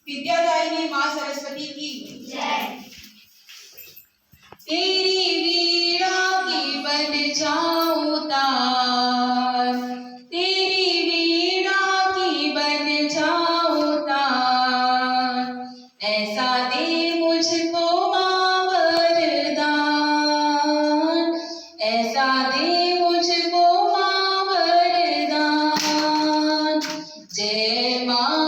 विद्यादायिनी माँ सरस्वती की जय। तेरी वीणा की बन जाऊं तार, तेरी वीणा की बन जाऊं तार, ऐसा दे मुझको माँ वरदान, ऐसा दे मुझको माँ वरदान। जय माँ